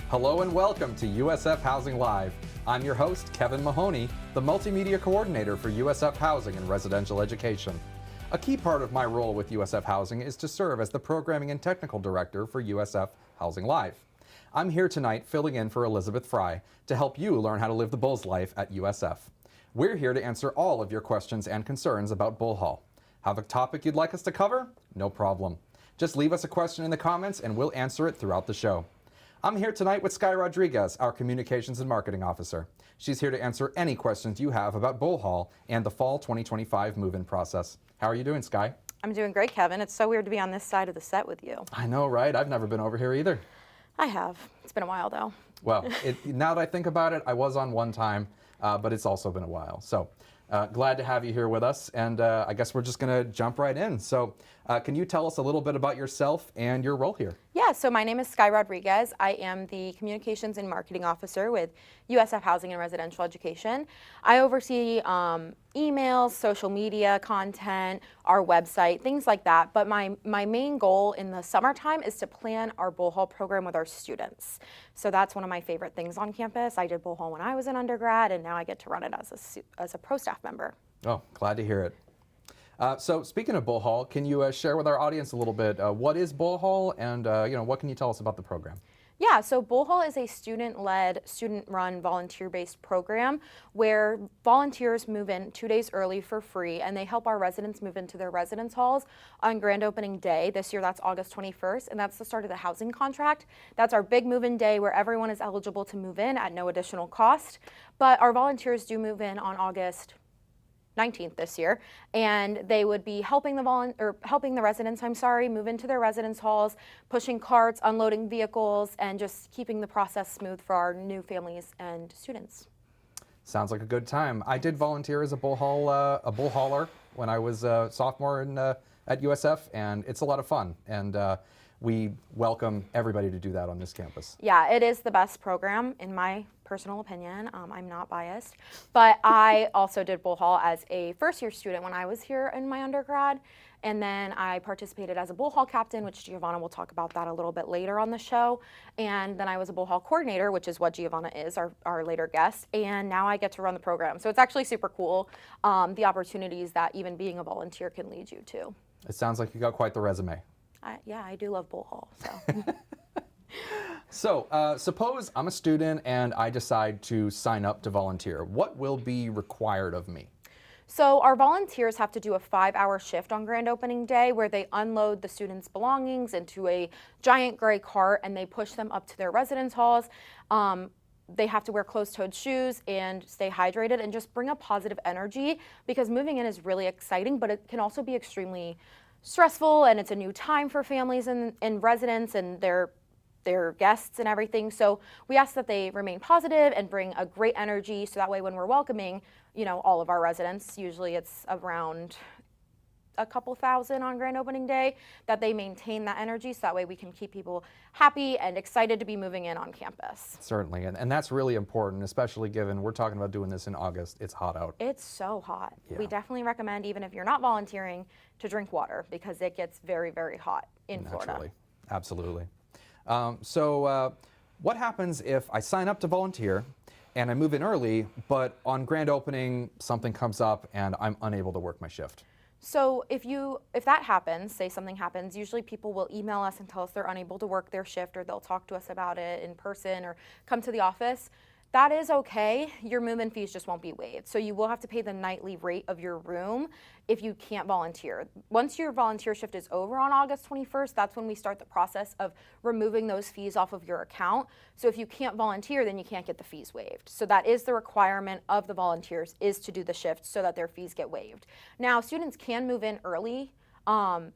Hello and welcome to USF Housing Live. I'm your host, Kevin Mahoney, the Multimedia Coordinator for USF Housing and Residential Education. A key part of my role with USF Housing is to serve as the Programming and Technical Director for USF Housing Live. I'm here tonight filling in for Elizabeth Fry to help you learn how to live the Bulls life at USF. We're here to answer all of your questions and concerns about Bullhall. Have a topic you'd like us to cover? No problem. Just leave us a question in the comments and we'll answer it throughout the show. I'm here tonight with Skye Rodriguez, our Communications and Marketing Officer. She's here to answer any questions you have about Bullhall and the fall 2025 move-in process. How are you doing, Skye? I'm doing great, Kevin. It's so weird to be on this side of the set with you. I know, right? I've never been over here either. I have. It's been a while, though. Well, now that I think about it, I was on one time, but it's also been a while. So glad to have you here with us, and I guess we're just going to jump right in. So can you tell us a little bit about yourself and your role here? Yeah, so my name is Skye Rodriguez. I am the Communications and Marketing Officer with USF Housing and Residential Education. I oversee emails, social media content, our website, things like that. But my main goal in the summertime is to plan our Bullhall program with our students. So that's one of my favorite things on campus. I did Bullhall when I was an undergrad, and now I get to run it as a pro staff member. Oh, glad to hear it. So speaking of Bullhall, can you share with our audience a little bit what is Bullhall and what can you tell us about the program? Yeah, so Bullhall is a student-led, student-run, volunteer-based program where volunteers move in 2 days early for free, and they help our residents move into their residence halls on grand opening day. This year, that's August 21st, and that's the start of the housing contract. That's our big move-in day where everyone is eligible to move in at no additional cost. But our volunteers do move in on August 19th this year, and they would be helping the residents, move into their residence halls, pushing carts, unloading vehicles, and just keeping the process smooth for our new families and students. Sounds like a good time. I did volunteer as a bullhauler when I was a sophomore at USF, and it's a lot of fun. And we welcome everybody to do that on this campus. Yeah, it is the best program in my personal opinion. I'm not biased, but I also did Bullhall as a first-year student when I was here in my undergrad, and then I participated as a Bullhall captain, which Giovana will talk about that a little bit later on the show, and then I was a Bullhall coordinator, which is what Giovana is, our later guest, and now I get to run the program. So it's actually super cool, the opportunities that even being a volunteer can lead you to. It sounds like you got quite the resume. Yeah, I do love Bullhall, so. So suppose I'm a student and I decide to sign up to volunteer. What will be required of me? So our volunteers have to do a 5-hour shift on grand opening day where they unload the students' belongings into a giant gray cart and they push them up to their residence halls. They have to wear closed-toed shoes and stay hydrated and just bring a positive energy, because moving in is really exciting, but it can also be extremely stressful, and it's a new time for families and residents and their guests and everything. So we ask that they remain positive and bring a great energy, so that way when we're welcoming, all of our residents, usually it's around a couple thousand on grand opening day, that they maintain that energy so that way we can keep people happy and excited to be moving in on campus. Certainly, and that's really important, especially given we're talking about doing this in August. It's hot out. It's so hot. Yeah. We definitely recommend, even if you're not volunteering, to drink water, because it gets very, very hot in Florida. Absolutely. So what happens if I sign up to volunteer and I move in early, but on grand opening something comes up and I'm unable to work my shift? So if that happens, say something happens, usually people will email us and tell us they're unable to work their shift, or they'll talk to us about it in person or come to the office. That is okay. Your move-in fees just won't be waived. So you will have to pay the nightly rate of your room if you can't volunteer. Once your volunteer shift is over on August 21st, that's when we start the process of removing those fees off of your account. So if you can't volunteer, then you can't get the fees waived. So that is the requirement of the volunteers, is to do the shift so that their fees get waived. Now, students can move in early,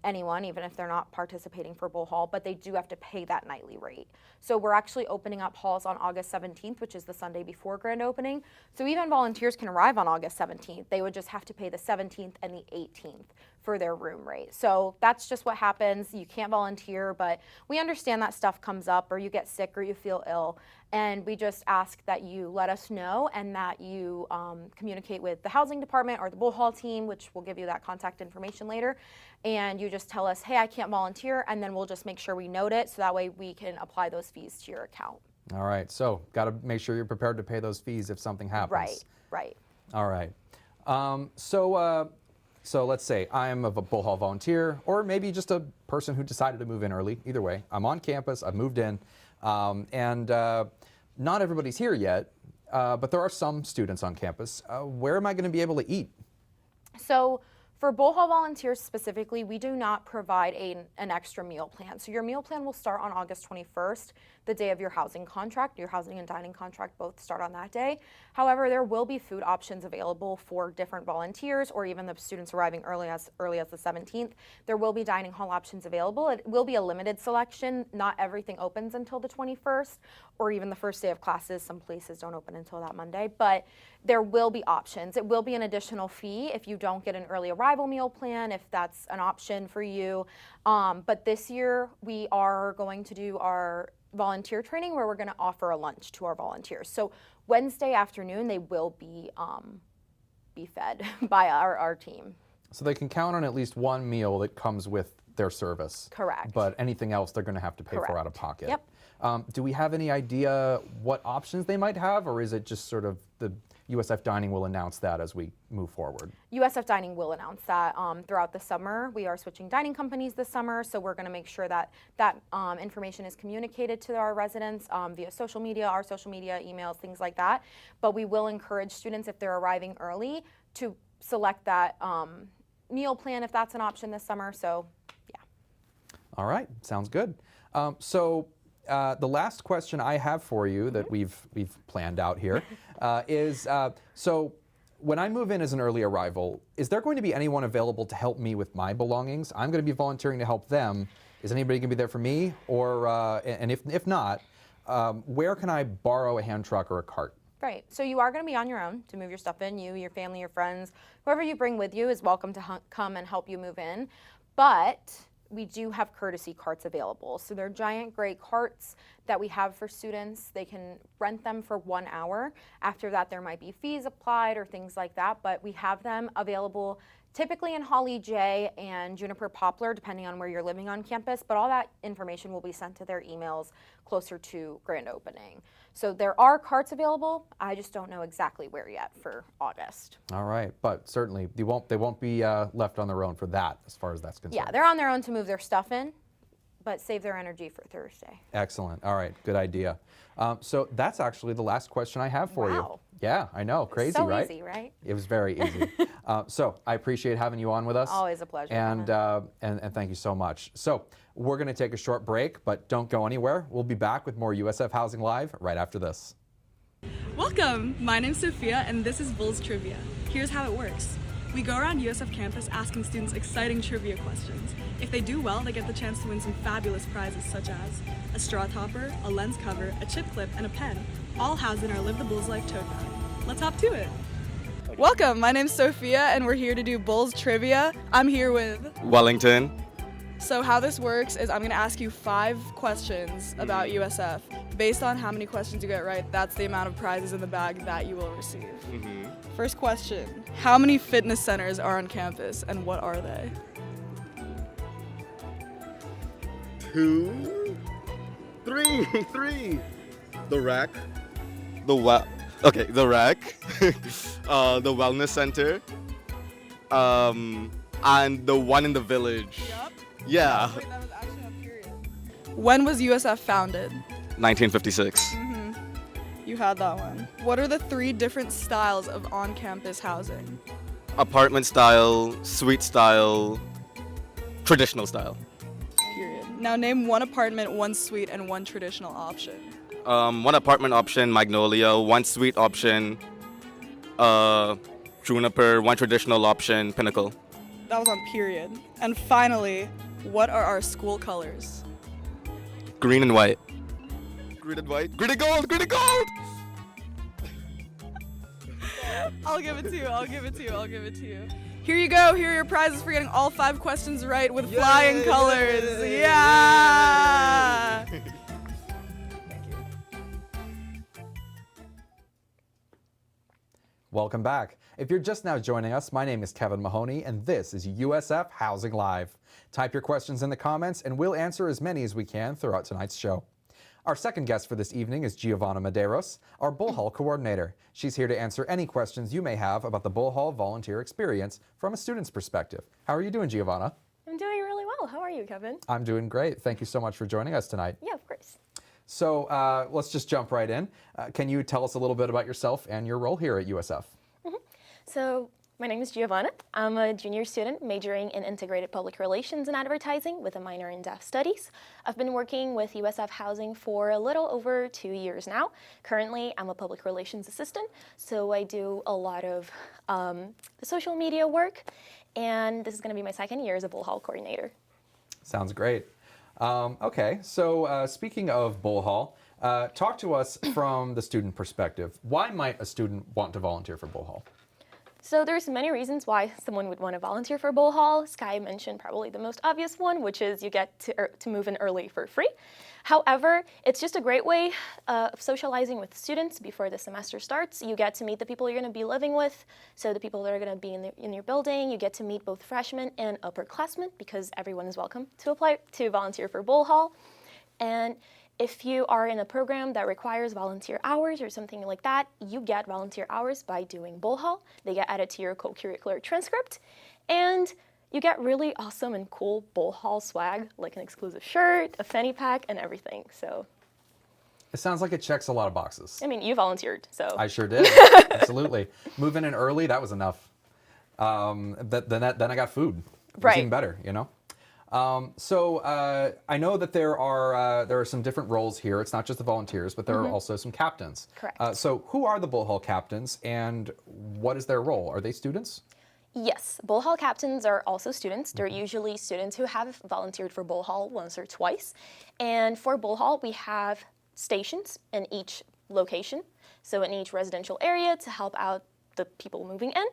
anyone, even if they're not participating for Bullhall, but they do have to pay that nightly rate. So we're actually opening up halls on August 17th, which is the Sunday before grand opening. So even volunteers can arrive on August 17th. They would just have to pay the 17th and the 18th for their room rate. So that's just what happens. You can't volunteer, but we understand that stuff comes up, or you get sick or you feel ill. And we just ask that you let us know, and that you communicate with the housing department or the Bullhall team, which will give you that contact information later. And you just tell us, hey, I can't volunteer, and then we'll just make sure we note it so that way we can apply those fees to your account. All right, so got to make sure you're prepared to pay those fees if something happens. Right. All right. So let's say I'm a Bullhall volunteer, or maybe just a person who decided to move in early. Either way, I'm on campus, I've moved in, and not everybody's here yet, but there are some students on campus. Where am I going to be able to eat? So for Bullhall volunteers specifically, we do not provide an extra meal plan. So your meal plan will start on August 21st, the day of your housing contract. Your housing and dining contract both start on that day. However, there will be food options available for different volunteers or even the students arriving early as the 17th. There will be dining hall options available. It will be a limited selection. Not everything opens until the 21st or even the first day of classes. Some places don't open until that Monday, but there will be options. It will be an additional fee if you don't get an early arrival meal plan, if that's an option for you. But this year we are going to do our volunteer training where we're going to offer a lunch to our volunteers. So Wednesday afternoon they will be fed by our team. So they can count on at least one meal that comes with their service. Correct. But anything else they're going to have to pay for out of pocket. Yep. Do we have any idea what options they might have, or is it just sort of the USF Dining will announce that as we move forward? USF Dining will announce that throughout the summer. We are switching dining companies this summer, so we're going to make sure that information is communicated to our residents via social media, our social media, emails, things like that. But we will encourage students, if they're arriving early, to select that meal plan if that's an option this summer. So, yeah. All right, sounds good. The last question I have for you that we've planned out here is, so when I move in as an early arrival, is there going to be anyone available to help me with my belongings? I'm going to be volunteering to help them. Is anybody going to be there for me? Or, and if not, where can I borrow a hand truck or a cart? Right, so you are going to be on your own to move your stuff in. You, your family, your friends, whoever you bring with you is welcome to come and help you move in. But we do have courtesy carts available. So they're giant gray carts that we have for students. They can rent them for 1 hour. After that, there might be fees applied or things like that, but we have them available typically in Holly J and Juniper Poplar, depending on where you're living on campus, but all that information will be sent to their emails closer to grand opening. So there are carts available. I just don't know exactly where yet for August. All right, but certainly they won't be left on their own for that, as far as that's concerned. Yeah, they're on their own to move their stuff in, but save their energy for Thursday. Excellent. All right, good idea. So that's actually the last question I have for you. Yeah, I know, crazy, so right? So easy, right? It was very easy. So I appreciate having you on with us. Always a pleasure. And thank you so much. So we're going to take a short break, but don't go anywhere. We'll be back with more USF Housing Live right after this. Welcome! My name's Sophia and this is Bulls Trivia. Here's how it works. We go around USF campus asking students exciting trivia questions. If they do well, they get the chance to win some fabulous prizes such as a straw topper, a lens cover, a chip clip, and a pen, all housed in our Live the Bulls Life tote bag. Let's hop to it! Welcome! My name's Sophia and we're here to do Bulls Trivia. I'm here with Wellington. So how this works is I'm going to ask you 5 questions about USF. Based on how many questions you get right, that's the amount of prizes in the bag that you will receive. First question, how many fitness centers are on campus and what are they? 2, 3. The rack. The rack. The wellness center. And the one in the village. Yep. Yeah. Wait, that was actually a period. When was USF founded? 1956. You had that one. What are the 3 different styles of on-campus housing? Apartment style, suite style, traditional style. Period. Now name 1 apartment, 1 suite, and 1 traditional option. 1 apartment option, Magnolia. 1 suite option, Juniper. 1 traditional option, Pinnacle. That was on period. And finally, what are our school colors? Green and white. Green and white. Green and gold. Green and gold. I'll give it to you. Here you go. Here are your prizes for getting all 5 questions right with flying colors. Yeah. Thank you. Welcome back. If you're just now joining us, my name is Kevin Mahoney, and this is USF Housing Live. Type your questions in the comments, and we'll answer as many as we can throughout tonight's show. Our second guest for this evening is Giovana Medeiros, our Bullhall coordinator. She's here to answer any questions you may have about the Bullhall volunteer experience from a student's perspective. How are you doing, Giovana? I'm doing really well. How are you, Kevin? I'm doing great. Thank you so much for joining us tonight. Yeah, of course. So let's just jump right in. Can you tell us a little bit about yourself and your role here at USF? So my name is Giovana. I'm a junior student majoring in integrated public relations and advertising with a minor in deaf studies. I've been working with USF Housing for a little over 2 years now. Currently, I'm a public relations assistant, so I do a lot of the social media work, and this is going to be my second year as a Bullhall coordinator. Sounds great. Okay, so speaking of Bullhall, talk to us from the student perspective. Why might a student want to volunteer for Bullhall? So there's many reasons why someone would want to volunteer for Bullhall. Skye mentioned probably the most obvious one, which is you get to move in early for free. However, it's just a great way of socializing with students before the semester starts. You get to meet the people you're going to be living with, so the people that are going to be in your building. You get to meet both freshmen and upperclassmen because everyone is welcome to apply to volunteer for Bullhall. And if you are in a program that requires volunteer hours or something like that, you get volunteer hours by doing Bullhall. They get added to your co-curricular transcript, and you get really awesome and cool Bullhall swag, like an exclusive shirt, a fanny pack, and everything. So It sounds like it checks a lot of boxes. I mean, you volunteered, so. I sure did. Absolutely. Moving in early, that was enough. Then I got food. It was Right. even better, you know? So I know that there are some different roles here. It's not just the volunteers, but there are also some captains. Correct. So who are the Bullhall captains, and what is their role? Are they students? Yes, Bullhall captains are also students. They're usually students who have volunteered for Bullhall once or twice. And for Bullhall, we have stations in each location, so in each residential area to help out the people moving in.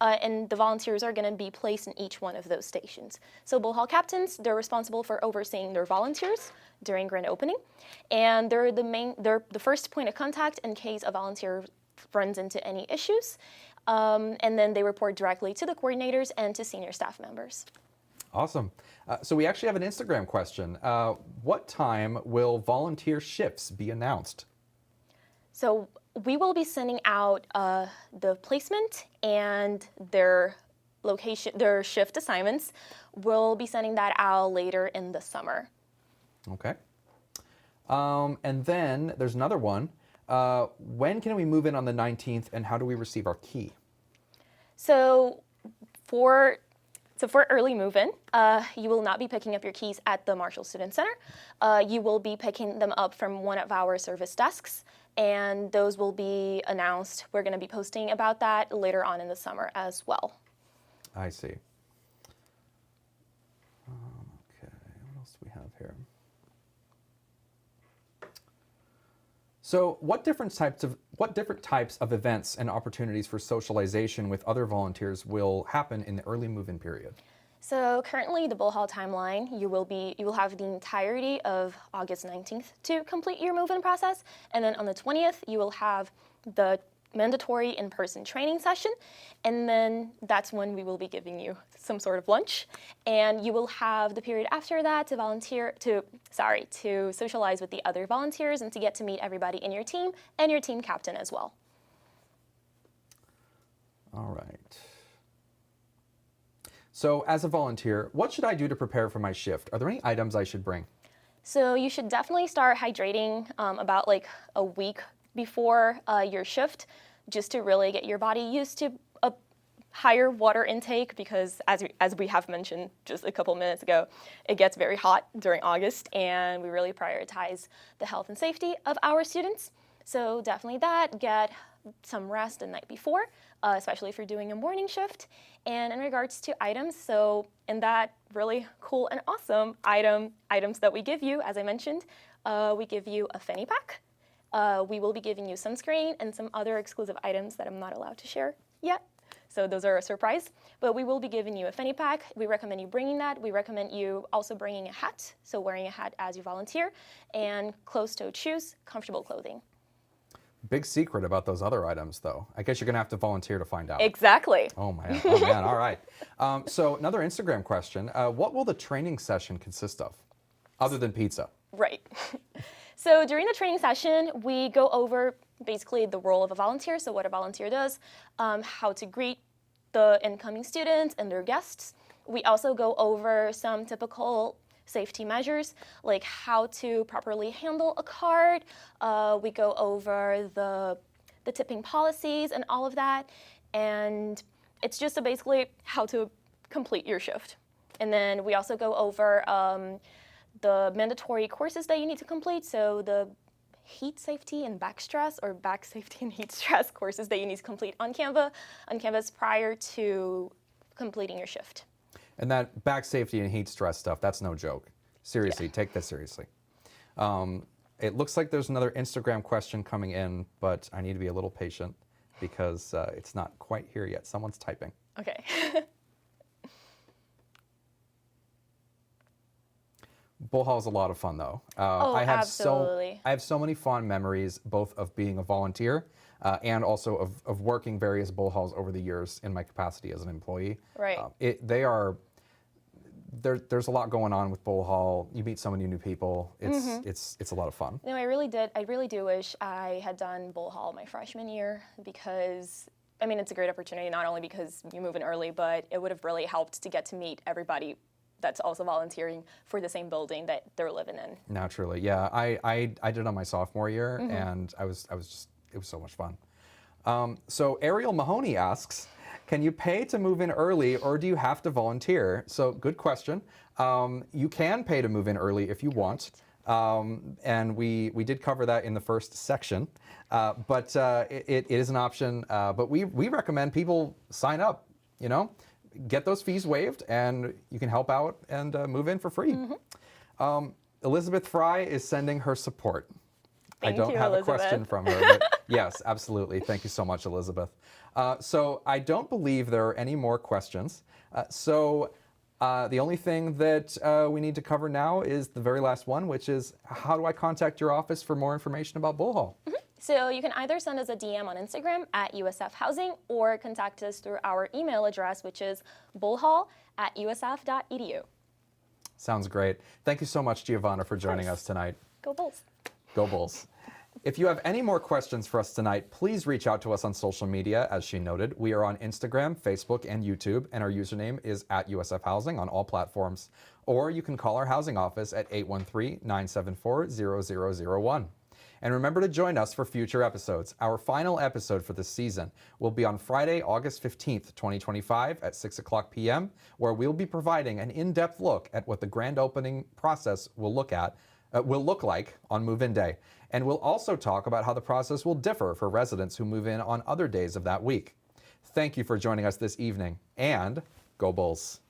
And the volunteers are going to be placed in each one of those stations. So Bullhall captains, they're responsible for overseeing their volunteers during grand opening, and they're the first point of contact in case a volunteer runs into any issues. And then they report directly to the coordinators and to senior staff members. Awesome. So we actually have an Instagram question. What time will volunteer shifts be announced? So we will be sending out the placement and their location, their shift assignments. We'll be sending that out later in the summer. Okay. And then there's another one. When can we move in on the 19th, and how do we receive our key? So for early move-in, you will not be picking up your keys at the Marshall Student Center. You will be picking them up from one of our service desks, and those will be announced. We're going to be posting about that later on in the summer as well. I see. Okay, what else do we have here? So what different types of events and opportunities for socialization with other volunteers will happen in the early move-in period? So currently, the Bullhall timeline, you will have the entirety of August 19th to complete your move-in process, and then on the 20th, you will have the mandatory in-person training session, and then that's when we will be giving you some sort of lunch, and you will have the period after that to socialize with the other volunteers and to get to meet everybody in your team and your team captain as well. All right. So as a volunteer, what should I do to prepare for my shift? Are there any items I should bring? So you should definitely start hydrating about like a week before your shift, just to really get your body used to a higher water intake, because as we have mentioned just a couple minutes ago, it gets very hot during August, and we really prioritize the health and safety of our students. So definitely get some rest the night before, especially if you're doing a morning shift. And in regards to items, so in that really cool and awesome items that we give you, as I mentioned, we give you a fanny pack. We will be giving you sunscreen and some other exclusive items that I'm not allowed to share yet. So those are a surprise, but we will be giving you a fanny pack. We recommend you bringing that. We recommend you also bringing a hat, so wearing a hat as you volunteer, and closed-toed shoes, comfortable clothing. Big secret about those other items, though. I guess you're going to have to volunteer to find out. Exactly. Oh, man. All right. So another Instagram question. What will the training session consist of, other than pizza? Right. So during the training session, we go over basically the role of a volunteer, so what a volunteer does, how to greet the incoming students and their guests. We also go over some typical safety measures, like how to properly handle a card. We go over the tipping policies and all of that. And it's just basically how to complete your shift. And then we also go over the mandatory courses that you need to complete. So the heat safety and back stress, or back safety and heat stress courses that you need to complete on Canvas prior to completing your shift. And that back safety and heat stress stuff, that's no joke. Seriously, take this seriously. It looks like there's another Instagram question coming in, but I need to be a little patient because it's not quite here yet. Someone's typing. Okay. Bullhall is a lot of fun, though. Absolutely. I have so many fond memories, both of being a volunteer and also of working various Bullhalls over the years in my capacity as an employee. Right. There's a lot going on with Bullhall. You meet so many new people. It's a lot of fun. No, I really do wish I had done Bullhall my freshman year because, I mean, it's a great opportunity, not only because you move in early, but it would have really helped to get to meet everybody that's also volunteering for the same building that they're living in. Naturally, yeah. I did it on my sophomore year, and it was so much fun. So Ariel Mahoney asks, can you pay to move in early, or do you have to volunteer? So good question. You can pay to move in early if you want, and we did cover that in the first section. But it is an option. But we recommend people sign up. You know, get those fees waived, and you can help out and move in for free. Elizabeth Fry is sending her support. I don't have a question from her, but yes, absolutely. Thank you so much, Elizabeth. So I don't believe there are any more questions. So the only thing that we need to cover now is the very last one, which is how do I contact your office for more information about Bullhall? So you can either send us a DM on Instagram at USF Housing or contact us through our email address, which is bullhall@usf.edu. Sounds great. Thank you so much, Giovana, for joining us tonight. Go Bulls. Go Bulls. If you have any more questions for us tonight, please reach out to us on social media. As she noted, we are on Instagram, Facebook, and YouTube, and our username is @USF Housing on all platforms. Or you can call our housing office at 813-974-0001. And remember to join us for future episodes. Our final episode for this season will be on Friday, August 15th, 2025 at 6 o'clock p.m., where we'll be providing an in-depth look at what the grand opening process will look like on move-in day. And we'll also talk about how the process will differ for residents who move in on other days of that week. Thank you for joining us this evening, and go Bulls.